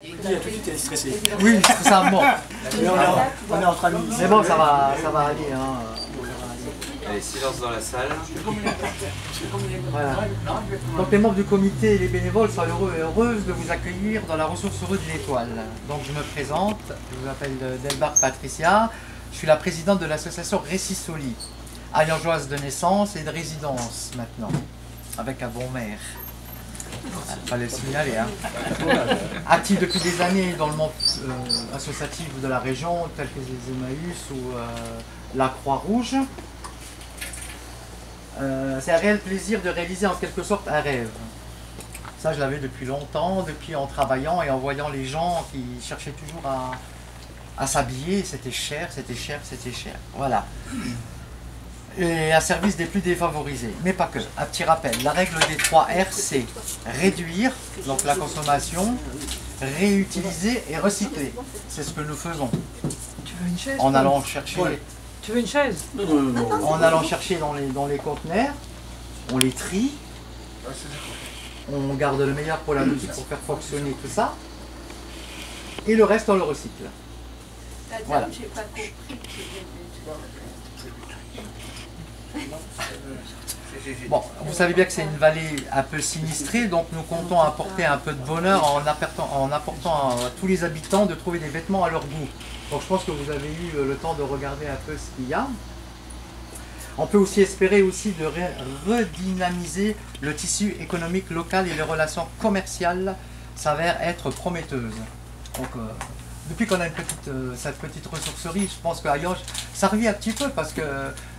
Il a tout de suite, elle est stressée. Oui, c'est ça, bon. Mais on est entre amis. Mais bon, ça va aller. Hein. Allez, silence dans la salle. Voilà. Donc les membres du comité et les bénévoles sont heureux et heureuses de vous accueillir dans la ressource heureuse de l'Étoile. Donc je me présente, je vous appelle Delbar Patricia, je suis la présidente de l'association Récissoli, ayangeoise de naissance et de résidence maintenant, avec un bon maire. Il fallait le signaler. Hein. Actif depuis des années dans le monde associatif de la région, tel que les Emmaüs ou la Croix-Rouge. C'est un réel plaisir de réaliser en quelque sorte un rêve. Ça, je l'avais depuis longtemps, depuis en travaillant et en voyant les gens qui cherchaient toujours à s'habiller. C'était cher, c'était cher, c'était cher. Voilà. Et à service des plus défavorisés. Mais pas que. Un petit rappel. La règle des 3 R, c'est réduire, donc la consommation, réutiliser et recycler. C'est ce que nous faisons. Tu veux une chaise? En allant chercher... Ouais. Tu veux une chaise? En allant chercher dans les conteneurs, on les trie, on garde le meilleur pour la musique pour faire fonctionner tout ça, et le reste on le recycle. Voilà. J'ai pas compris. Bon, vous savez bien que c'est une vallée un peu sinistrée, donc nous comptons apporter un peu de bonheur en apportant à tous les habitants de trouver des vêtements à leur goût. Donc je pense que vous avez eu le temps de regarder un peu ce qu'il y a. On peut aussi espérer aussi de redynamiser le tissu économique local et les relations commerciales s'avèrent être prometteuses. Donc depuis qu'on a cette petite ressourcerie, je pense qu'à Ayange, ça revient un petit peu parce que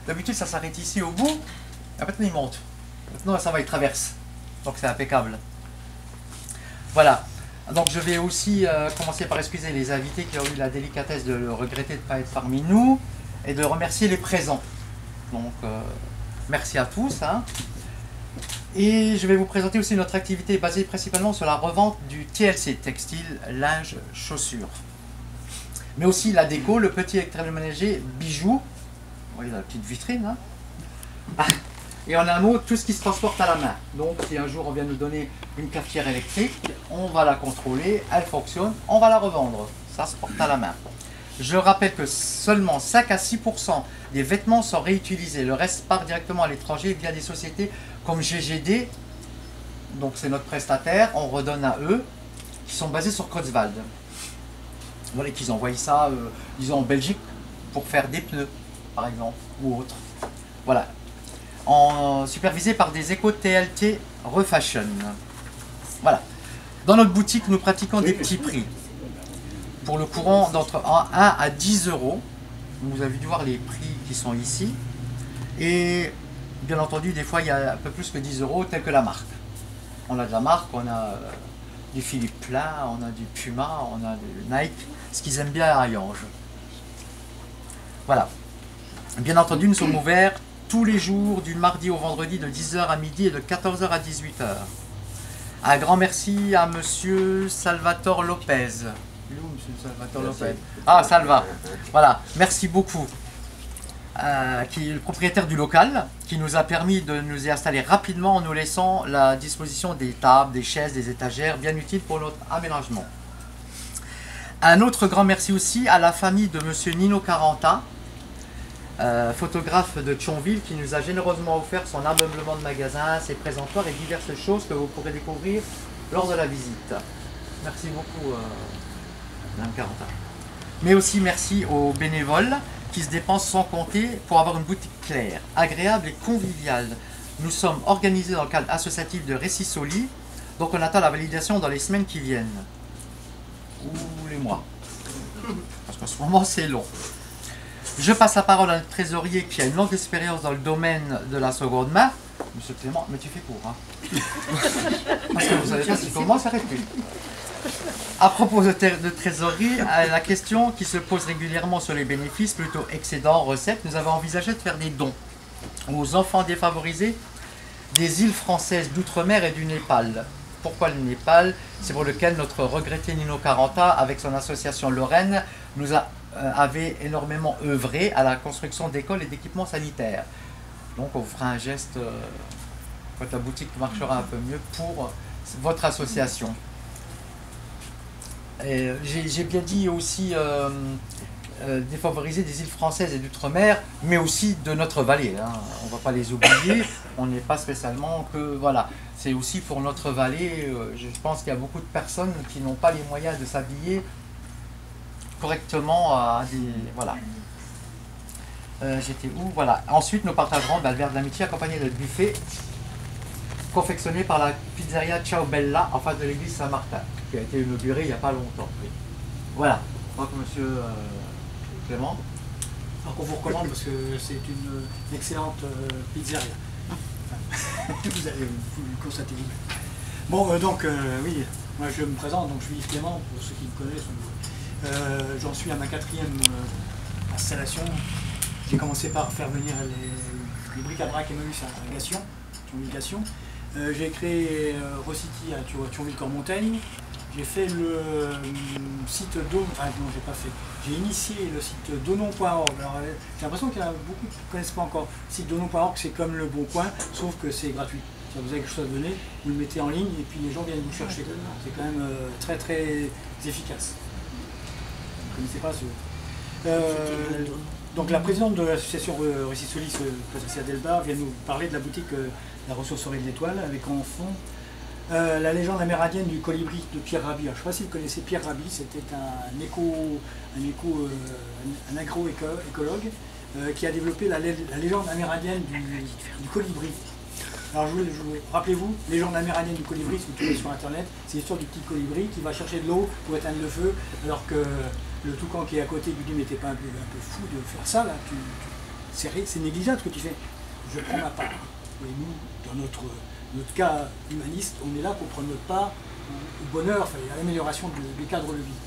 d'habitude ça s'arrête ici au bout, et maintenant il monte. Maintenant ça va, il traverse. Donc c'est impeccable. Voilà. Donc je vais aussi commencer par excuser les invités qui ont eu la délicatesse de le regretter de ne pas être parmi nous et de remercier les présents. Donc merci à tous. Hein. Et je vais vous présenter aussi notre activité basée principalement sur la revente du TLC, textile, linge, chaussures. Mais aussi la déco, le petit électroménager, bijoux. Vous voyez la petite vitrine. Hein. Ah. Et en un mot, tout ce qui se transporte à la main. Donc si un jour on vient nous donner une cafetière électrique, on va la contrôler, elle fonctionne, on va la revendre. Ça se porte à la main. Je rappelle que seulement 5 à 6% des vêtements sont réutilisés. Le reste part directement à l'étranger via des sociétés comme GGD. Donc c'est notre prestataire, on redonne à eux, qui sont basés sur Creutzwald. Voilà, qu'ils envoient ça, disons en Belgique, pour faire des pneus, par exemple, ou autre. Voilà. Supervisé par des éco-TLT Refashion. Voilà. Dans notre boutique, nous pratiquons des petits prix. Pour le courant d'entre 1 à 10 euros. Vous avez dû voir les prix qui sont ici. Et bien entendu, des fois, il y a un peu plus que 10 euros, tel que la marque. On a de la marque, on a du Philippe Plein, on a du Puma, on a du Nike, ce qu'ils aiment bien à Ayange. Voilà. Bien entendu, nous sommes ouverts tous les jours, du mardi au vendredi, de 10h à midi et de 14h à 18h. Un grand merci à monsieur Salvatore Lopez. Il est où, monsieur Salvatore Lopez? Ah, Salva. Voilà, merci beaucoup. Qui est le propriétaire du local, qui nous a permis de nous y installer rapidement en nous laissant la disposition des tables, des chaises, des étagères, bien utiles pour notre aménagement. Un autre grand merci aussi à la famille de monsieur Nino Caranta, photographe de Thionville, qui nous a généreusement offert son ameublement de magasin, ses présentoirs et diverses choses que vous pourrez découvrir lors de la visite. Merci beaucoup, Mme Caranta. Mais aussi merci aux bénévoles qui se dépensent sans compter pour avoir une boutique claire, agréable et conviviale. Nous sommes organisés dans le cadre associatif de Récissoli, donc on attend la validation dans les semaines qui viennent. Ou les mois. Parce qu'en ce moment c'est long. Je passe la parole à notre trésorier qui a une longue expérience dans le domaine de la seconde main. Monsieur Clément, mais tu fais court, hein. Parce que vous savez pas si comment s'arrête plus. À propos de trésorerie, la question qui se pose régulièrement sur les bénéfices, plutôt excédents, recettes, nous avons envisagé de faire des dons aux enfants défavorisés des îles françaises d'outre-mer et du Népal. Pourquoi le Népal? C'est pour lequel notre regretté Nino Caranta, avec son association Lorraine, avait énormément œuvré à la construction d'écoles et d'équipements sanitaires. Donc on fera un geste quand la boutique marchera un peu mieux pour votre association. J'ai bien dit aussi défavoriser des îles françaises et d'outre-mer, mais aussi de notre vallée. Hein. On ne va pas les oublier, on n'est pas spécialement que... Voilà, c'est aussi pour notre vallée, je pense qu'il y a beaucoup de personnes qui n'ont pas les moyens de s'habiller correctement à des... Voilà. J'étais où? Voilà. Ensuite, nous partagerons le verre d'amitié accompagné de buffet confectionné par la pizzeria Ciao Bella en face de l'église Saint-Martin, qui a été inaugurée il n'y a pas longtemps. Oui. Voilà. Donc, monsieur Clément. Alors qu'on vous recommande parce que c'est une excellente pizzeria. Vous allez vous le constater. Bon, donc, oui, moi je me présente, donc je suis Clément, pour ceux qui me connaissent. J'en suis à ma 4e installation. J'ai commencé par faire venir les bric-à-brac et menus à Thionville-Gation. J'ai créé Rocity à Thionville-Cormontaigne. J'ai fait le site Donon, enfin non, j'ai pas fait. J'ai initié le site donon.org. Alors j'ai l'impression qu'il y en a beaucoup qui ne connaissent pas encore. Le site donon.org, c'est comme le Bon Coin, sauf que c'est gratuit. Si vous avez quelque chose à donner, vous le mettez en ligne et puis les gens viennent vous chercher. C'est quand même très très efficace. Vous ne connaissez pas ce... donc la présidente de l'association Récit Solis, Patricia Delbar, vient nous parler de la boutique La Ressourcerie de l'Étoile, avec en fond la légende amérindienne du colibri de Pierre Rabhi. Alors, je ne sais pas si vous connaissez Pierre Rabhi, c'était un agroécologue qui a développé la légende amérindienne du colibri. Alors rappelez-vous, légende amérindienne du colibri, si vous trouvez sur internet, c'est l'histoire du petit colibri qui va chercher de l'eau pour éteindre le feu, alors que le toucan qui est à côté lui dit mais t'es pas un peu fou de faire ça là, c'est négligeable ce que tu fais. Je prends ma part. Et nous, dans notre cas humaniste, on est là pour prendre notre part au bonheur, à l'amélioration du cadre de vie.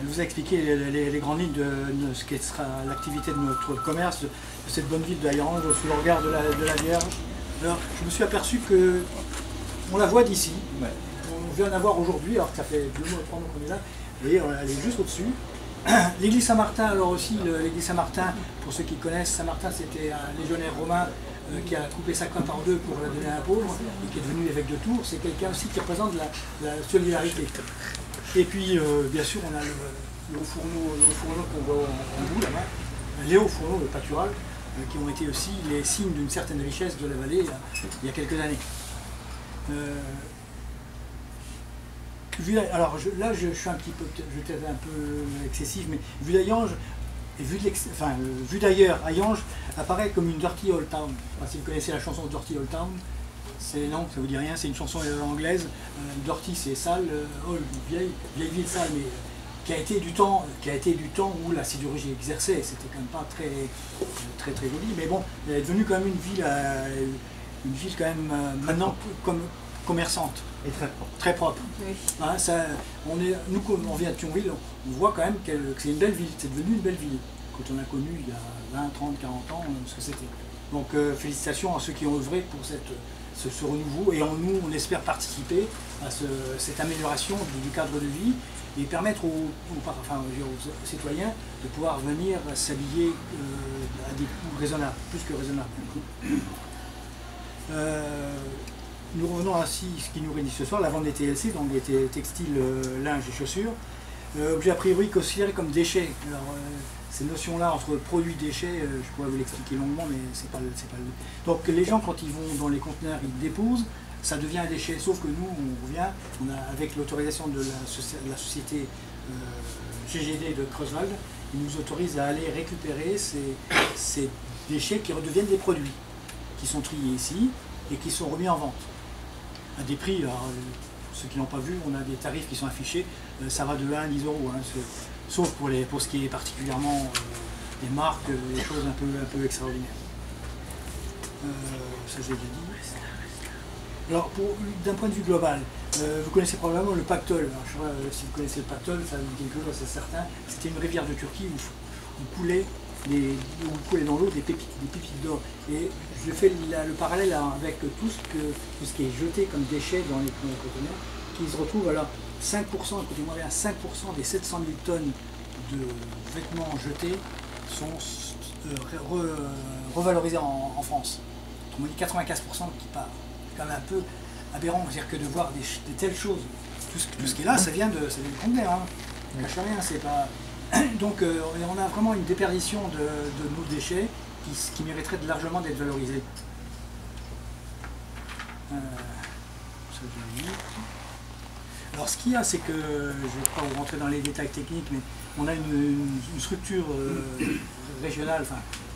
Elle vous a expliqué les grandes lignes de ce qui sera l'activité de notre commerce, de cette bonne ville d'Ayange, sous le regard de la Vierge. Alors, je me suis aperçu que on la voit d'ici. Ouais. On vient d'en voir aujourd'hui, alors que ça fait 2 mois, 3 mois qu'on est là. Vous voyez, elle est juste au-dessus. L'église Saint-Martin, alors aussi, l'église Saint-Martin, pour ceux qui connaissent, Saint-Martin c'était un légionnaire romain qui a coupé sa cote en 2 pour la donner à un pauvre, et qui est devenu évêque de Tours. C'est quelqu'un aussi qui représente la solidarité. Et puis, bien sûr, on a le haut fourneau qu'on voit en bout là-bas, les hauts fourneaux, le pâtural, qui ont été aussi les signes d'une certaine richesse de la vallée il y a quelques années. Alors là, je suis un petit peu, peut-être un peu excessif, mais vu d'Ayange, et vu d'ailleurs, Ayange apparaît comme une dirty old town. Enfin, si vous connaissez la chanson Dirty Old Town, non, ça vous dit rien, c'est une chanson anglaise. Dirty, c'est sale, old, vieille ville sale, mais qui a été du temps où la sidérurgie exerçait. C'était quand même pas très joli, mais bon, elle est devenue quand même une ville quand même maintenant comme commerçante. Et très propre. Très propre. Oui. Hein, nous, comme on vient de Thionville, on voit quand même que c'est une belle ville, c'est devenu une belle ville. Quand on a connu il y a 20, 30, 40 ans ce que c'était. Donc félicitations à ceux qui ont œuvré pour ce renouveau, et nous on espère participer à cette amélioration du cadre de vie et permettre aux citoyens de pouvoir venir s'habiller à des coûts raisonnables, plus que raisonnables. Nous revenons ainsi à ce qui nous réunit ce soir, la vente des TLC, donc des textiles, linge et chaussures. Objets a priori considérés comme déchets. Alors, ces notions-là entre produits et déchets, je pourrais vous l'expliquer longuement, mais c'est pas le... Donc les gens, quand ils vont dans les conteneurs, ils déposent, ça devient un déchet, sauf que nous, on revient, avec l'autorisation de la société GGD de Creuswald, ils nous autorisent à aller récupérer ces déchets qui redeviennent des produits, qui sont triés ici et qui sont remis en vente. À des prix, alors, ceux qui n'ont pas vu, on a des tarifs qui sont affichés, ça va de 1 à 10 €, hein, sauf pour ce qui est particulièrement des marques, des choses un peu extraordinaires. Ça j'ai déjà dit. Alors, d'un point de vue global, vous connaissez probablement le Pactole. Alors, je sais pas si vous connaissez le Pactole, ça vous dit quelque chose, c'est certain. C'était une rivière de Turquie où on coulait dans l'eau des pépites d'or. Et je fais le parallèle avec tout ce qui est jeté comme déchets dans les conteneurs, qui se retrouvent alors 5%, écoutez-moi bien, 5% des 700 000 tonnes de vêtements jetés sont revalorisés en France. On dit 95% qui part. C'est quand même un peu aberrant, c'est-à-dire que de voir de telles choses tout ce qui est là, ça vient du Congrès, hein. On ne cache rien, c'est pas... Donc on a vraiment une déperdition de nos déchets qui mériterait largement d'être valorisée. Ça, je l'ai dit. Alors ce qu'il y a, c'est que, je ne vais pas vous rentrer dans les détails techniques, mais on a une structure régionale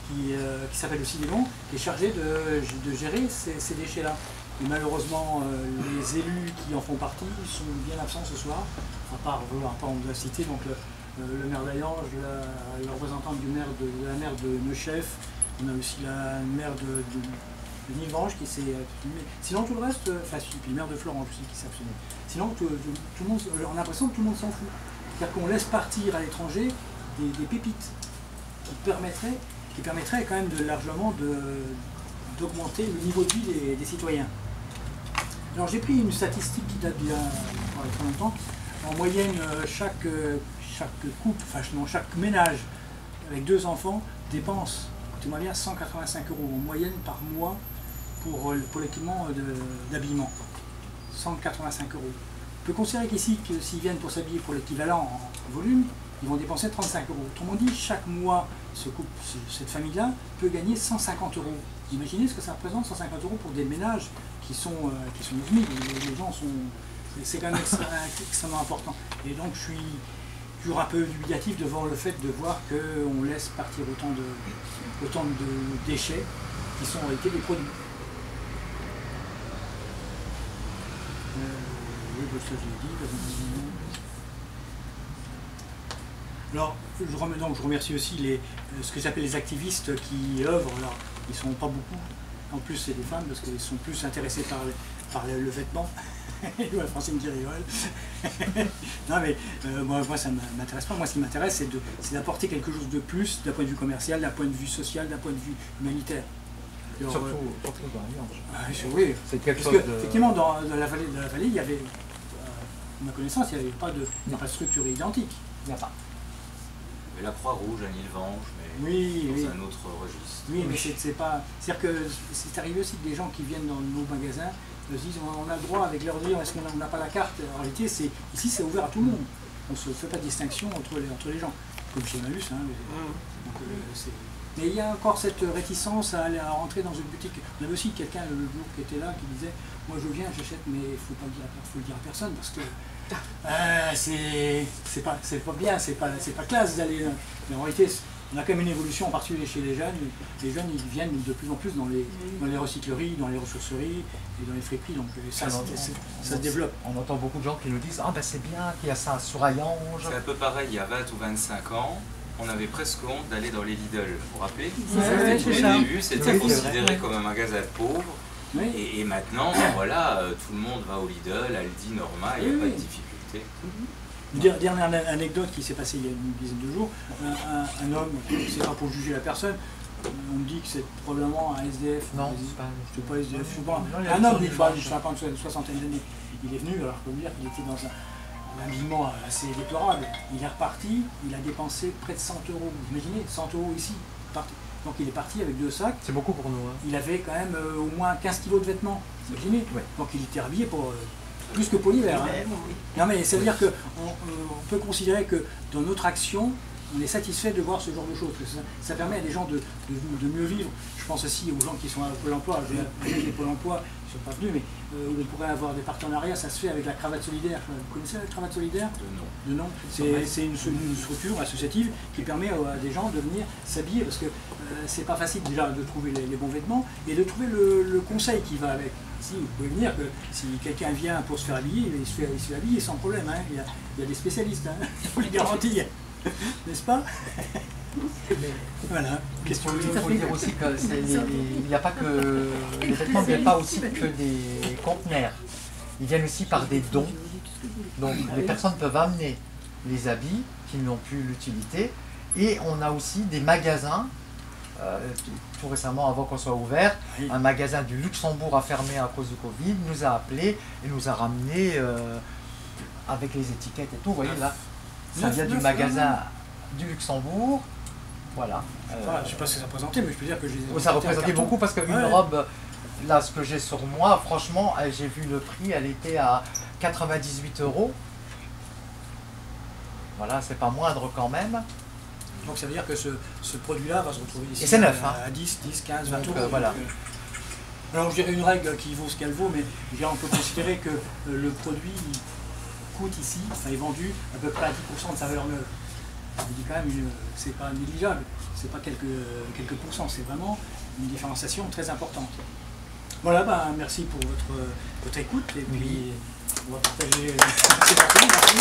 qui s'appelle le CIDELON, qui est chargée de gérer ces déchets-là. Et malheureusement, les élus qui en font partie sont bien absents ce soir, à part on doit citer donc, le maire d'Ayange, la représentante de la maire de Neuchef, on a aussi la maire de Nilvange qui s'est abstenue. Sinon tout le reste, puis le maire de Florence aussi qui s'est abstenu. Sinon tout le monde, on a l'impression que tout le monde s'en fout. C'est-à-dire qu'on laisse partir à l'étranger des pépites qui permettraient quand même largement d'augmenter le niveau de vie des citoyens. Alors j'ai pris une statistique qui date d'il y a très longtemps. En moyenne, chaque ménage avec 2 enfants dépense, écoutez-moi bien, 185 € en moyenne par mois pour l'équipement d'habillement. 185 €. On peut considérer qu'ici, s'ils viennent pour s'habiller pour l'équivalent en volume, ils vont dépenser 35 €. Autrement dit, chaque mois, cette famille-là peut gagner 150 €. Imaginez ce que ça représente, 150 € pour des ménages qui sont SMIC. Les gens sont... C'est quand même extrêmement important. Et donc je suis toujours un peu dubitatif devant le fait de voir qu'on laisse partir autant de déchets qui sont en réalité des produits. Oui, ça je l'ai dit. Alors, je remercie aussi ce que j'appelle les activistes qui œuvrent. Alors, ils ne sont pas beaucoup. En plus, c'est des femmes parce qu'ils sont plus intéressés par le vêtement. La Francine qui rigole. Non, mais moi, ça ne m'intéresse pas. Moi, ce qui m'intéresse, c'est d'apporter quelque chose de plus d'un point de vue commercial, d'un point de vue social, d'un point de vue humanitaire. Alors, surtout dans l'Alliance. Oui, c'est quelque chose de... Effectivement, dans la vallée, il y avait, à ma connaissance, il n'y avait pas de structure identique. Il n'y a pas. Mais la Croix-Rouge à Nilvange, mais oui, dans un autre registre. Oui, mais c'est pas... C'est-à-dire que c'est arrivé aussi que des gens qui viennent dans nos magasins se disent on a le droit avec leur dire est-ce qu'on n'a pas la carte. En réalité, ici c'est ouvert à tout le monde. On ne se fait pas de distinction entre les gens. Comme chez Emmaüs. Hein, mais il y a encore cette réticence à rentrer dans une boutique. On avait aussi quelqu'un le jour qui était là qui disait moi je viens, j'achète, mais il faut le dire à personne parce que c'est pas bien, c'est pas classe d'aller. Mais en réalité, on a quand même une évolution en particulier chez les jeunes. Les jeunes ils viennent de plus en plus dans les recycleries, dans les ressourceries et dans les friperies. Donc ça se développe. On entend beaucoup de gens qui nous disent ah ben c'est bien qu'il y a ça sur Ayange. C'est un peu pareil, il y a 20 ou 25 ans. On avait presque honte d'aller dans les Lidl, vous vous rappelez? Au début, c'était considéré comme un magasin de pauvres. Oui. Et maintenant, voilà, tout le monde va au Lidl, Aldi, Norma, il n'y a pas de difficulté. Dernière anecdote qui s'est passée il y a une dizaine de jours, un homme, c'est pas pour juger la personne, on me dit que c'est probablement un SDF. Non, c'est pas SDF, je sais pas. Un homme d'une soixantaine d'années. Il est venu, alors je peux vous dire qu'il était dans un habillement assez déplorable. Il est reparti, il a dépensé près de 100 €. Vous imaginez, 100 € ici, parti. Donc il est parti avec 2 sacs. C'est beaucoup pour nous. Hein. Il avait quand même au moins 15 kg de vêtements. Vous imaginez. Ouais. Donc il était habillé pour plus que pour l'hiver. Hein. Non mais ça veut dire qu'on peut considérer que dans notre action, on est satisfait de voir ce genre de choses. Ça permet à des gens de mieux vivre. Je pense aussi aux gens qui sont à Pôle emploi. Les Pôle emploi ne sont pas venus, mais on pourrait avoir des partenariats. Ça se fait avec la cravate solidaire. Vous connaissez la cravate solidaire? De nom. C'est une structure associative qui permet à des gens de venir s'habiller parce que c'est pas facile déjà de trouver les bons vêtements et de trouver le conseil qui va avec. Si, vous pouvez venir que si quelqu'un vient pour se faire habiller, il se fait habiller sans problème. Hein. Il y a des spécialistes, hein. Il faut les garantir. N'est-ce pas? Voilà. Il faut dire aussi qu'il n'y a pas que... Les vêtements ne viennent pas aussi que des conteneurs. Ils viennent aussi par des dons. Donc les personnes peuvent amener les habits qui n'ont plus l'utilité. Et on a aussi des magasins. Tout récemment, avant qu'on soit ouvert, un magasin du Luxembourg a fermé à cause du Covid, nous a appelé et nous a ramené avec les étiquettes et tout. Vous voyez là, ça vient du magasin du Luxembourg. Voilà. Je ne sais pas ce que ça représentait, mais je peux dire que j'ai... Ça représentait beaucoup parce qu'une robe, là, ce que j'ai sur moi, franchement, j'ai vu le prix, elle était à 98 €. Voilà, c'est pas moindre quand même. Donc ça veut dire que ce produit-là va se retrouver ici. Et c'est neuf, à 10, 15, 20 euros. Voilà. Alors je dirais une règle qui vaut ce qu'elle vaut, mais je dirais, on peut considérer que le produit coûte ici, ça est vendu à peu près à 10% de sa valeur neuve. Je dis quand même, c'est pas négligeable, c'est pas quelques pourcents, c'est vraiment une différenciation très importante. Voilà, ben, merci pour votre écoute, et puis on va partager ces parties. Merci.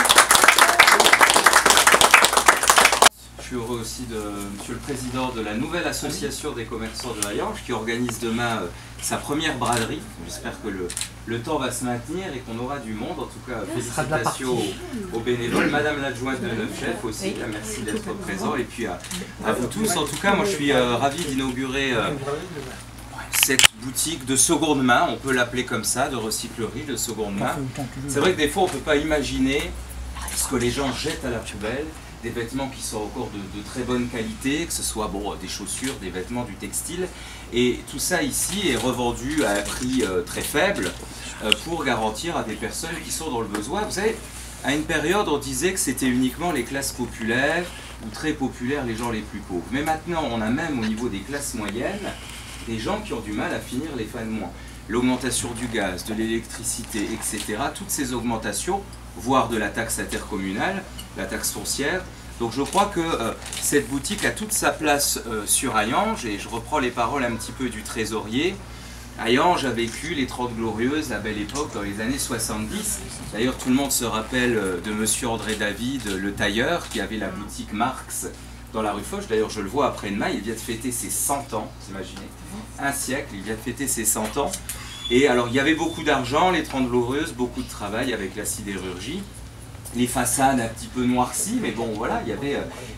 Je suis heureux aussi de Monsieur le Président de la nouvelle association des commerçants de Hayange qui organise demain sa première braderie. J'espère que le temps va se maintenir et qu'on aura du monde. En tout cas, félicitations aux bénévoles. Madame l'adjointe de notre chef aussi, merci d'être présent. Et puis à vous tous. En tout cas, moi je suis ravi d'inaugurer cette boutique de seconde main, on peut l'appeler comme ça, de recyclerie de seconde main. C'est vrai que des fois on ne peut pas imaginer ce que les gens jettent à la poubelle. Des vêtements qui sont encore de très bonne qualité, que ce soit bon, des chaussures, des vêtements, du textile. Et tout ça ici est revendu à un prix très faible pour garantir à des personnes qui sont dans le besoin. Vous savez, à une période, on disait que c'était uniquement les classes populaires ou très populaires, les gens les plus pauvres. Mais maintenant, on a même au niveau des classes moyennes, des gens qui ont du mal à finir les fins de mois. L'augmentation du gaz, de l'électricité, etc. Toutes ces augmentations, voire de la taxe intercommunale, la taxe foncière. Donc je crois que cette boutique a toute sa place sur Hayange, et je reprends les paroles un petit peu du trésorier. Hayange a vécu les 30 glorieuses, la belle époque, dans les années 70. D'ailleurs, tout le monde se rappelle de monsieur André David, le tailleur, qui avait la boutique Marx dans la rue Foch. D'ailleurs, je le vois après-demain, il vient de fêter ses 100 ans, vous imaginez, un siècle, il vient de fêter ses 100 ans. Et alors, il y avait beaucoup d'argent, les 30 glorieuses, beaucoup de travail avec la sidérurgie. Les façades un petit peu noircies, mais bon, voilà, il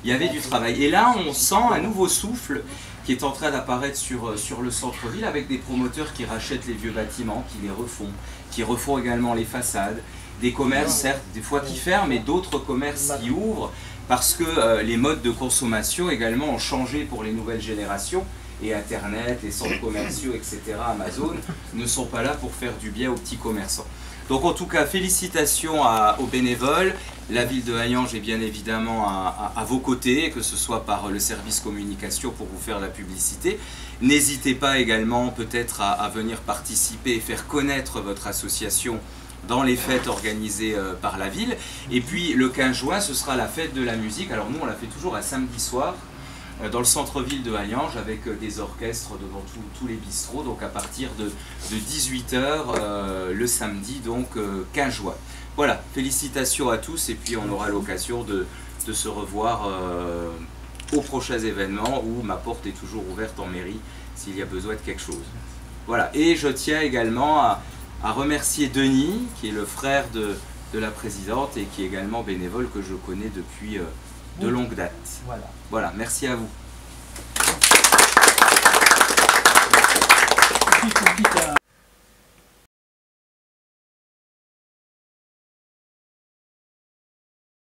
y avait du travail. Et là, on sent un nouveau souffle qui est en train d'apparaître sur le centre-ville, avec des promoteurs qui rachètent les vieux bâtiments, qui refont également les façades. Des commerces, certes, des fois qui ferment, mais d'autres commerces qui ouvrent, parce que les modes de consommation également ont changé pour les nouvelles générations. Et Internet, les centres commerciaux, etc., Amazon, ne sont pas là pour faire du bien aux petits commerçants. Donc en tout cas, félicitations aux bénévoles. La ville de Hayange est bien évidemment à vos côtés, que ce soit par le service communication pour vous faire la publicité. N'hésitez pas également peut-être à venir participer et faire connaître votre association dans les fêtes organisées par la ville. Et puis le 15 juin, ce sera la fête de la musique. Alors nous, on la fait toujours un samedi soir, dans le centre-ville de Hayange, avec des orchestres devant tous les bistrots, donc à partir de 18 h le samedi, donc 15 juin. Voilà, félicitations à tous, et puis on aura l'occasion de se revoir aux prochains événements, où ma porte est toujours ouverte en mairie s'il y a besoin de quelque chose. Voilà, et je tiens également à remercier Denis, qui est le frère de la présidente et qui est également bénévole, que je connais depuis de longue date. Voilà, merci à vous.